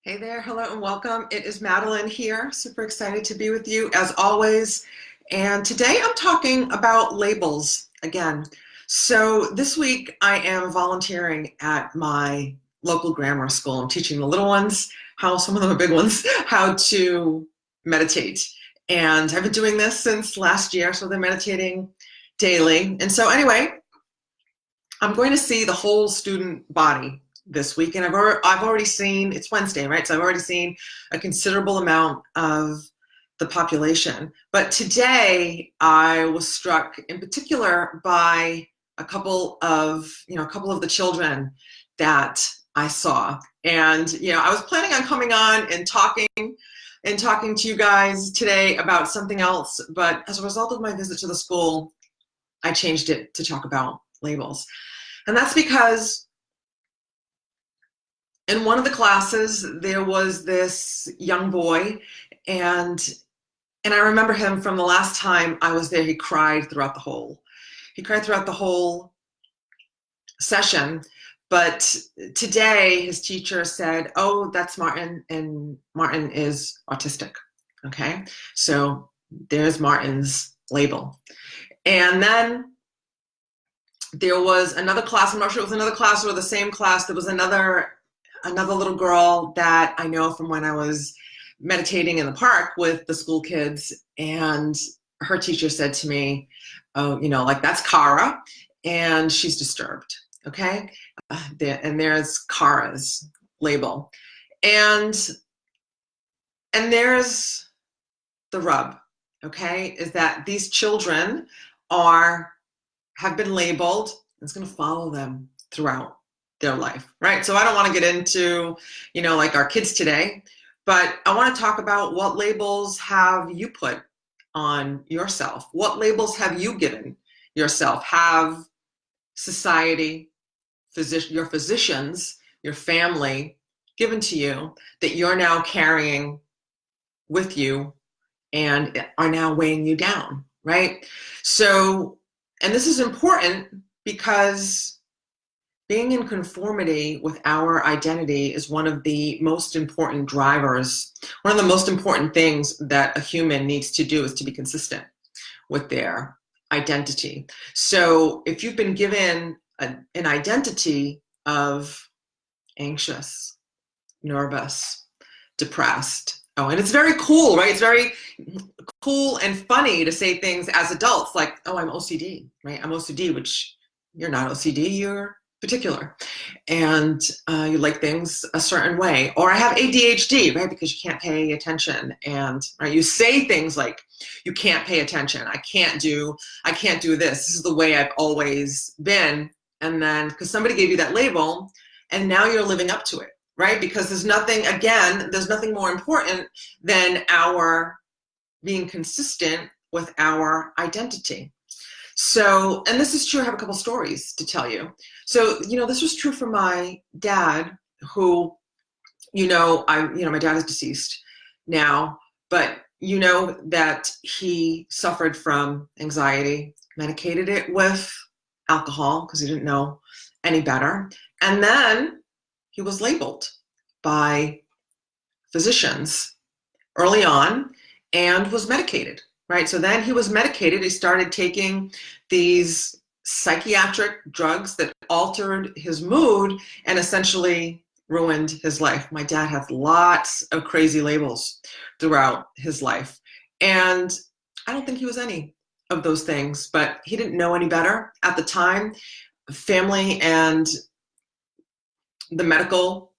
Hey there, hello and welcome. It is Madeline here. Super excited to be with you as always. And today I'm talking about labels again. So this week I am volunteering at my local grammar school. I'm teaching the little ones how, some of them are big ones, how to meditate. And I've been doing this since last year, so they're meditating daily. And so anyway, I'm going to see the whole student body this week, and I've already seen, it's Wednesday, right? So I've already seen a considerable amount of the population. But today I was struck in particular by a couple of the children that I saw. And I was planning on coming on and talking to you guys today about something else, but as a result of my visit to the school, I changed it to talk about labels. And that's because in one of the classes, there was this young boy, and I remember him from the last time I was there. He cried throughout the whole session. But today, his teacher said, "Oh, that's Martin, and Martin is autistic." Okay, so there's Martin's label. And then there was another class. I'm not sure it was another class or the same class. There was another little girl that I know from when I was meditating in the park with the school kids, and her teacher said to me, "Oh, like that's Kara, and she's disturbed." Okay, and there's Kara's label, and there's the rub. Okay, is that these children have been labeled. It's going to follow them throughout their life, right? So I don't want to get into, like our kids today, but I want to talk about what labels have you put on yourself? What labels have you given yourself? Have society, your physicians, your family given to you that you're now carrying with you and are now weighing you down, right? So, and this is important because being in conformity with our identity is one of the most important drivers. One of the most important things that a human needs to do is to be consistent with their identity. So if you've been given an identity of anxious, nervous, depressed, and it's very cool, right? It's very cool and funny to say things as adults like, "Oh, I'm OCD," right? I'm OCD, which you're not OCD, you're particular, and you like things a certain way. Or I have ADHD, right? Because you can't pay attention, and right, you say things like, "You can't pay attention. I can't do this. This is the way I've always been." And then because somebody gave you that label, and now you're living up to it, right? Because there's nothing more important than our being consistent with our identity. So, and this is true, I have a couple stories to tell you. So, this was true for my dad, who, my dad is deceased now, but that he suffered from anxiety, medicated it with alcohol because he didn't know any better. And then he was labeled by physicians early on and was medicated. Right, so then he was medicated. He started taking these psychiatric drugs that altered his mood and essentially ruined his life. My dad has lots of crazy labels throughout his life. And I don't think he was any of those things, but he didn't know any better at the time. Family and the medical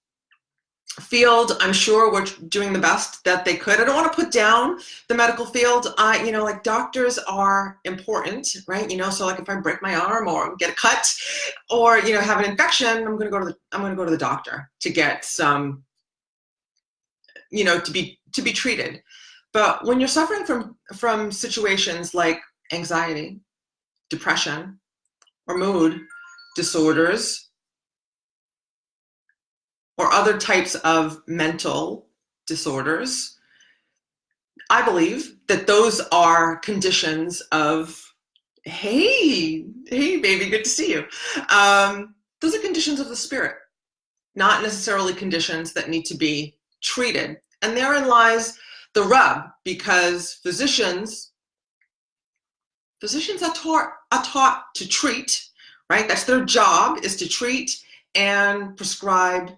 field, I'm sure, were doing the best that they could. I don't want to put down the medical field. Like doctors are important, right? So like if I break my arm or get a cut or have an infection, I'm going to go to the doctor to get some, to be treated. But when you're suffering from situations like anxiety, depression, or mood disorders, or other types of mental disorders, I believe that those are conditions of, hey baby, good to see you. Those are conditions of the spirit, not necessarily conditions that need to be treated. And therein lies the rub, because physicians are taught to treat, right? That's their job, is to treat and prescribe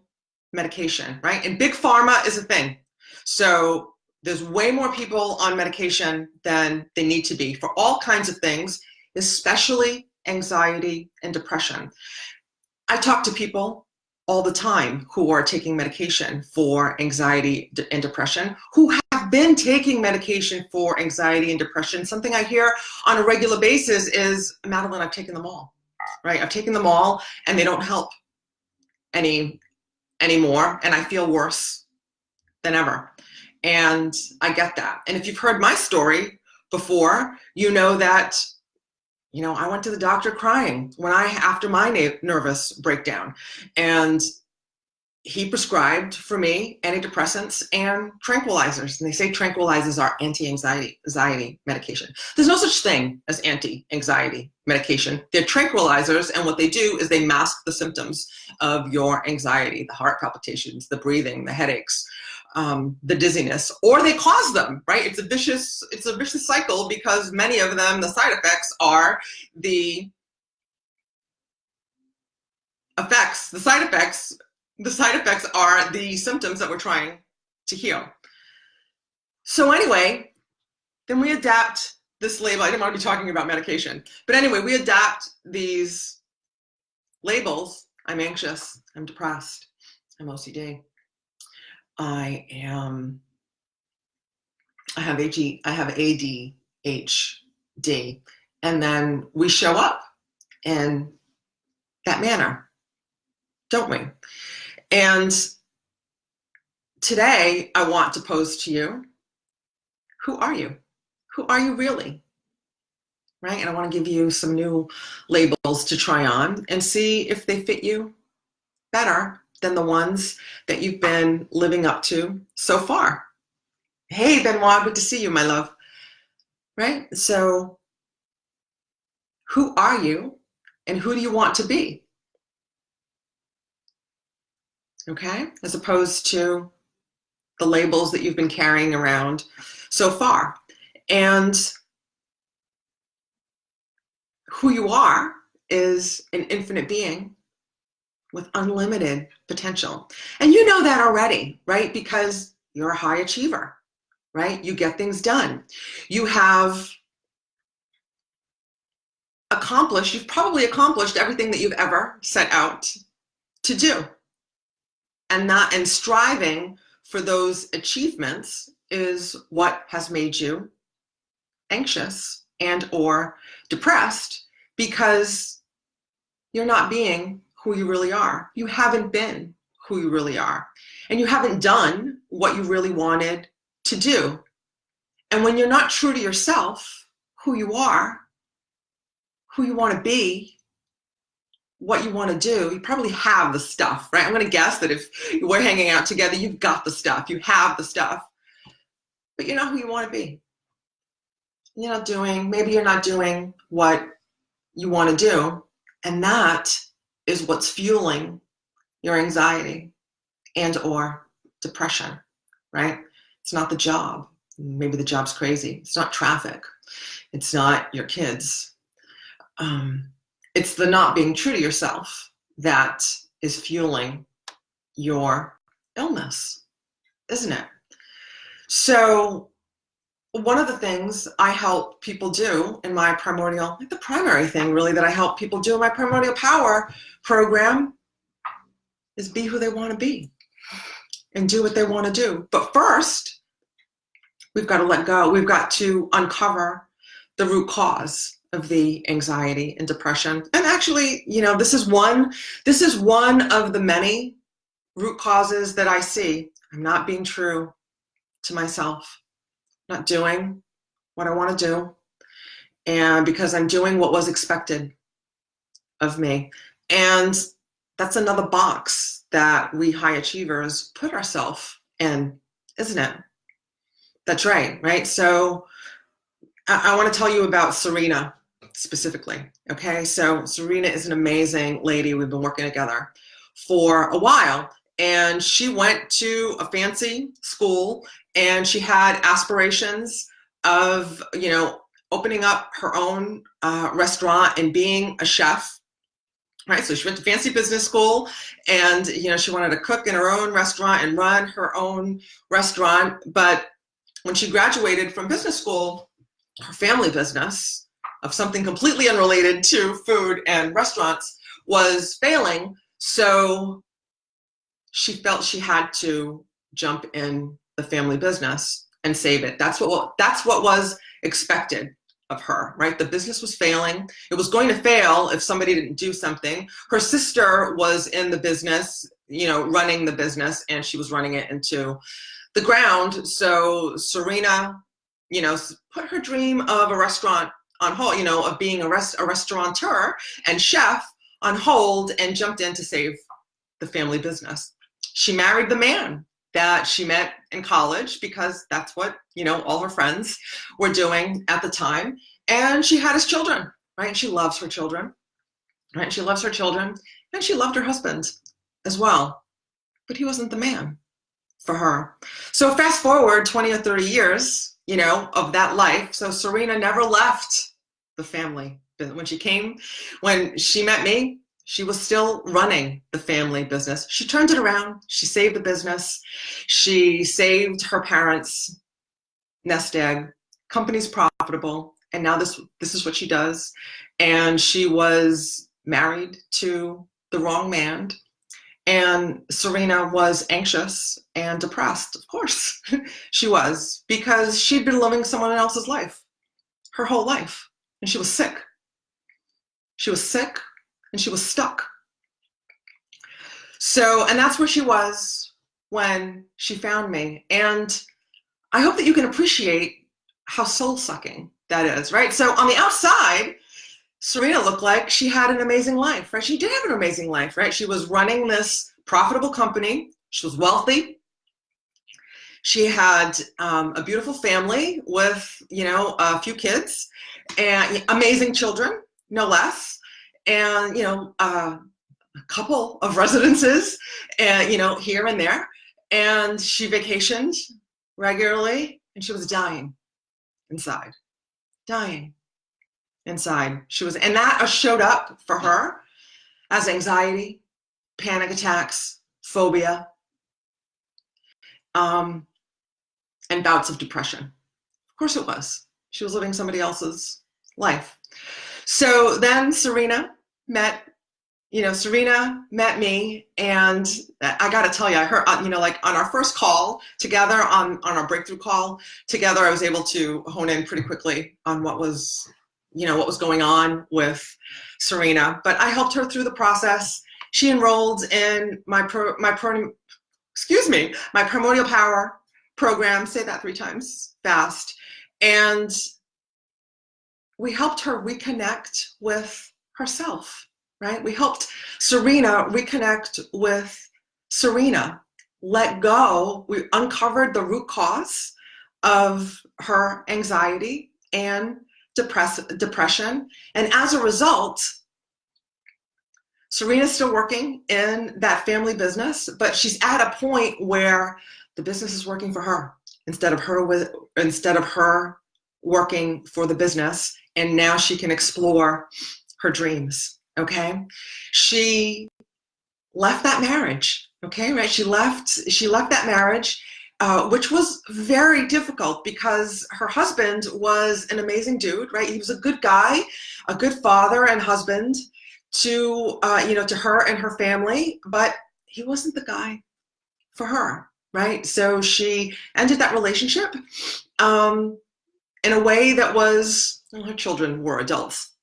medication, right? And big pharma is a thing. So there's way more people on medication than they need to be for all kinds of things, especially anxiety and depression. I talk to people all the time who are taking medication for anxiety and depression, who have been taking medication for anxiety and depression. Something I hear on a regular basis is, Madeline, I've taken them all, right? I've taken them all and they don't help anymore, and I feel worse than ever. And I get that. And if you've heard my story before, you know that, I went to the doctor crying after my nervous breakdown, and he prescribed for me antidepressants and tranquilizers. And they say tranquilizers are anti-anxiety medication. There's no such thing as anti-anxiety medication. They're tranquilizers, and what they do is they mask the symptoms of your anxiety, the heart palpitations, the breathing, the headaches, the dizziness, or they cause them, right? It's a vicious cycle, because many of them, the side effects are the side effects are the symptoms that we're trying to heal. So anyway, then we adapt this label. I didn't want to be talking about medication, but anyway, we adapt these labels. I'm anxious, I'm depressed, I'm OCD, I have ADHD, and then we show up in that manner, don't we? And today I want to pose to you, who are you? Who are you really? Right? And I want to give you some new labels to try on and see if they fit you better than the ones that you've been living up to so far. Hey, Benoit, good to see you, my love. Right? So who are you and who do you want to be? Okay? As opposed to the labels that you've been carrying around so far. And who you are is an infinite being with unlimited potential. And you know that already, right? Because you're a high achiever, right? You get things done. You have you've probably accomplished everything that you've ever set out to do. And striving for those achievements is what has made you anxious and or depressed, because you're not being who you really are. You haven't been who you really are. And you haven't done what you really wanted to do. And when you're not true to yourself, who you are, who you want to be, what you want to do, you probably have the stuff, right? I'm going to guess that if we're hanging out together, you've got the stuff, you have the stuff, but you're not who you want to be. Maybe you're not doing what you want to do, and that is what's fueling your anxiety and or depression, right? It's not the job. Maybe the job's crazy. It's not traffic. It's not your kids. It's the not being true to yourself that is fueling your illness, isn't it? So one of the things I help people do in my the primary thing really that I help people do in my Primordial Power Program is be who they want to be and do what they want to do. But first, we've got to let go. We've got to uncover the root cause of the anxiety and depression. And actually, this is one of the many root causes that I see. I'm not being true to myself, not doing what I want to do, and because I'm doing what was expected of me. And that's another box that we high achievers put ourselves in, isn't it? That's right? So I want to tell you about Serena specifically, okay? So Serena is an amazing lady. We've been working together for a while, and she went to a fancy school, and she had aspirations of, opening up her own restaurant and being a chef. Right, so she went to fancy business school, and she wanted to cook in her own restaurant and run her own restaurant. But when she graduated from business school, her family business of something completely unrelated to food and restaurants was failing. So she felt she had to jump in the family business and save it. That's what was expected of her, right? The business was failing. It was going to fail if somebody didn't do something. Her sister was in the business, running the business, and she was running it into the ground. So Serena, put her dream of a restaurant on hold, of being a restaurateur and chef on hold, and jumped in to save the family business. She married the man that she met in college, because that's what, all her friends were doing at the time. And she had his children, right? And she loves her children, right? And she loves her children, and she loved her husband as well. But he wasn't the man for her. So fast forward 20 or 30 years, of that life. So Serena never left the family. When she met me, she was still running the family business. She turned it around. She saved the business. She saved her parents' nest egg. Company's profitable. And now this is what she does. And she was married to the wrong man. And Serena was anxious and depressed. Of course she was, because she'd been living someone else's life her whole life. And she was sick. She was sick. And she was stuck. So, and that's where she was when she found me. And I hope that you can appreciate how soul-sucking that is, right? So on the outside, Serena looked like she had an amazing life, right? She did have an amazing life, right? She was running this profitable company. She was wealthy. She had a beautiful family with, a few kids, and amazing children, no less. And, a couple of residences, and, here and there. And she vacationed regularly, and she was dying inside. And that showed up for her as anxiety, panic attacks, phobia, and bouts of depression. Of course it was. She was living somebody else's life. So then Serena met me, and I got to tell you, I heard, like on our first call together, on our breakthrough call together, I was able to hone in pretty quickly on what was going on with Serena. But I helped her through the process. She enrolled in my Primordial Power Program. Say that 3 times fast. And we helped her reconnect with herself, right? We helped Serena reconnect with Serena, let go. We uncovered the root cause of her anxiety and depression. And as a result, Serena's still working in that family business, but she's at a point where the business is working for her instead of her working for the business. And now she can explore her dreams. Okay. She left that marriage. Okay. Right. She left that marriage, which was very difficult, because her husband was an amazing dude, right? He was a good guy, a good father and husband to her and her family, but he wasn't the guy for her. Right. So she ended that relationship, in a way that was, her children were adults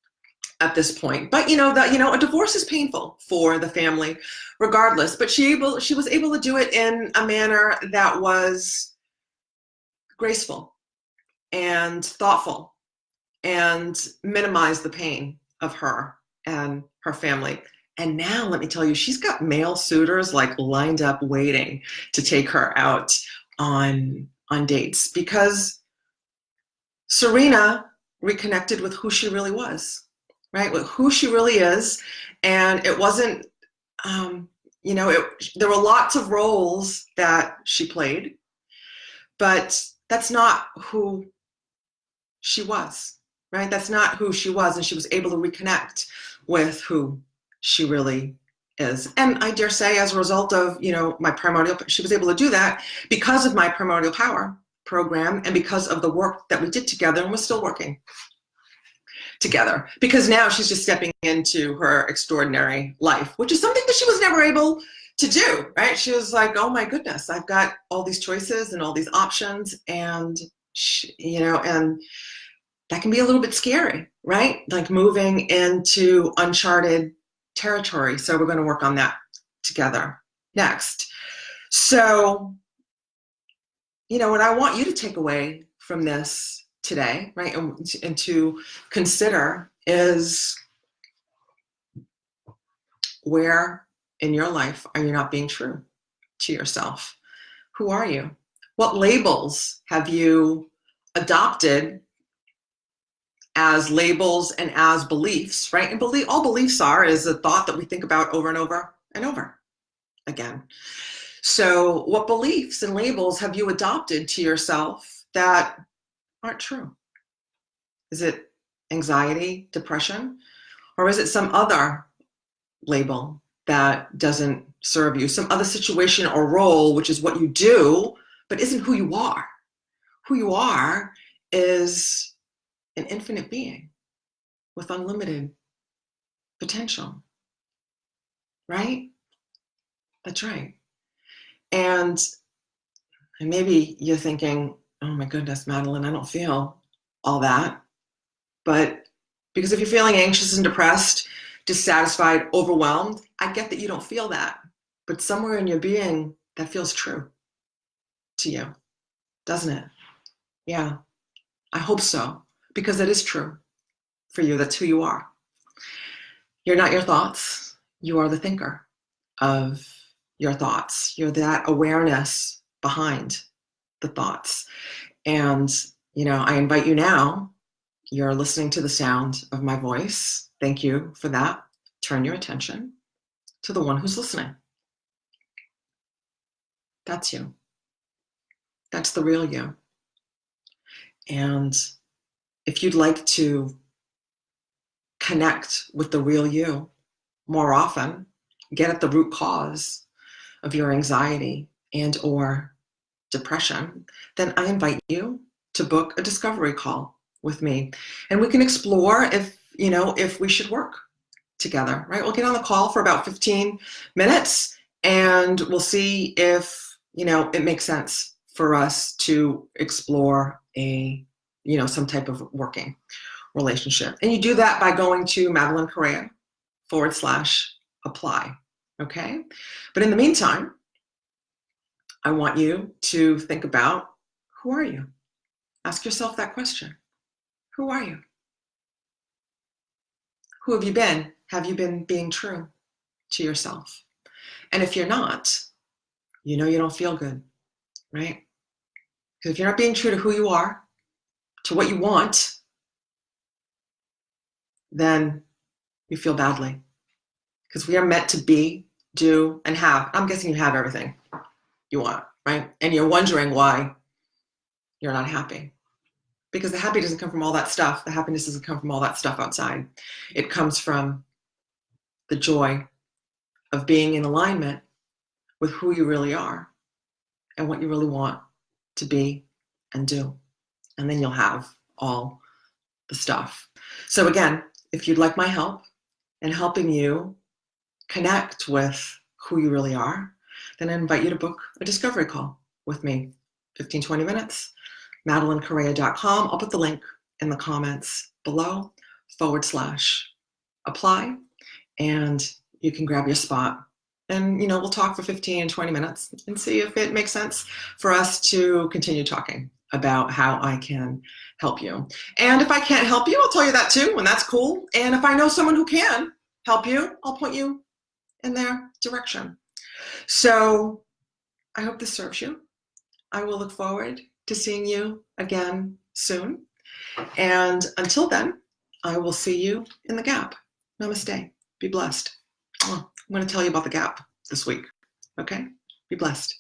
at this point. But a divorce is painful for the family regardless. But she was able to do it in a manner that was graceful and thoughtful and minimize the pain of her and her family. And now let me tell you, she's got male suitors like lined up waiting to take her out on dates, because Serena reconnected with who she really was, right? With who she really is. And it wasn't there were lots of roles that she played, but that's not who she was, right? That's not who she was, and she was able to reconnect with who she really is. And I dare say, as a result of, my she was able to do that because of my Primordial Power Program and because of the work that we did together, and we're still working together, because now she's just stepping into her extraordinary life, which is something that she was never able to do, right? She was like, oh my goodness, I've got all these choices and all these options, and and that can be a little bit scary, right? Like moving into uncharted territory. So we're going to work on that together next. So, what I want you to take away from this today, right, and to consider is, where in your life are you not being true to yourself? Who are you? What labels have you adopted as labels and as beliefs, right? And all beliefs is a thought that we think about over and over and over again. So what beliefs and labels have you adopted to yourself that aren't true? Is it anxiety, depression, or is it some other label that doesn't serve you, some other situation or role, which is what you do, but isn't who you are? Who you are is an infinite being with unlimited potential, right? That's right. And maybe you're thinking, oh my goodness, Madeline, I don't feel all that. But because if you're feeling anxious and depressed, dissatisfied, overwhelmed, I get that you don't feel that. But somewhere in your being, that feels true to you, doesn't it? Yeah, I hope so, because it is true for you. That's who you are. You're not your thoughts. You are the thinker of your thoughts. You're that awareness behind the thoughts. And, I invite you now, you're listening to the sound of my voice. Thank you for that. Turn your attention to the one who's listening. That's you. That's the real you. And if you'd like to connect with the real you more often, get at the root cause of your anxiety and or depression, then I invite you to book a discovery call with me. And we can explore if we should work together, right? We'll get on the call for about 15 minutes and we'll see if, it makes sense for us to explore some type of working relationship. And you do that by going to MadelineCorrea.com/apply. Okay. But in the meantime, I want you to think about, who are you? Ask yourself that question. Who are you? Who have you been? Have you been being true to yourself? And if you're not, you don't feel good, right? Because if you're not being true to who you are, to what you want, then you feel badly. Because we are meant to be, do, and have. I'm guessing you have everything you want, right? And you're wondering why you're not happy. Because the happy doesn't come from all that stuff. The happiness doesn't come from all that stuff outside. It comes from the joy of being in alignment with who you really are and what you really want to be and do. And then you'll have all the stuff. So again, if you'd like my help in helping you connect with who you really are, then I invite you to book a discovery call with me, 15, 20 minutes, MadelineCorrea.com. I'll put the link in the comments below, /apply, and you can grab your spot. And, we'll talk for 15 and 20 minutes and see if it makes sense for us to continue talking about how I can help you. And if I can't help you, I'll tell you that too, and that's cool. And if I know someone who can help you, I'll point you in their direction. So I hope this serves you. I will look forward to seeing you again soon. And until then, I will see you in the gap. Namaste. Be blessed. I'm going to tell you about the gap this week. Okay? Be blessed.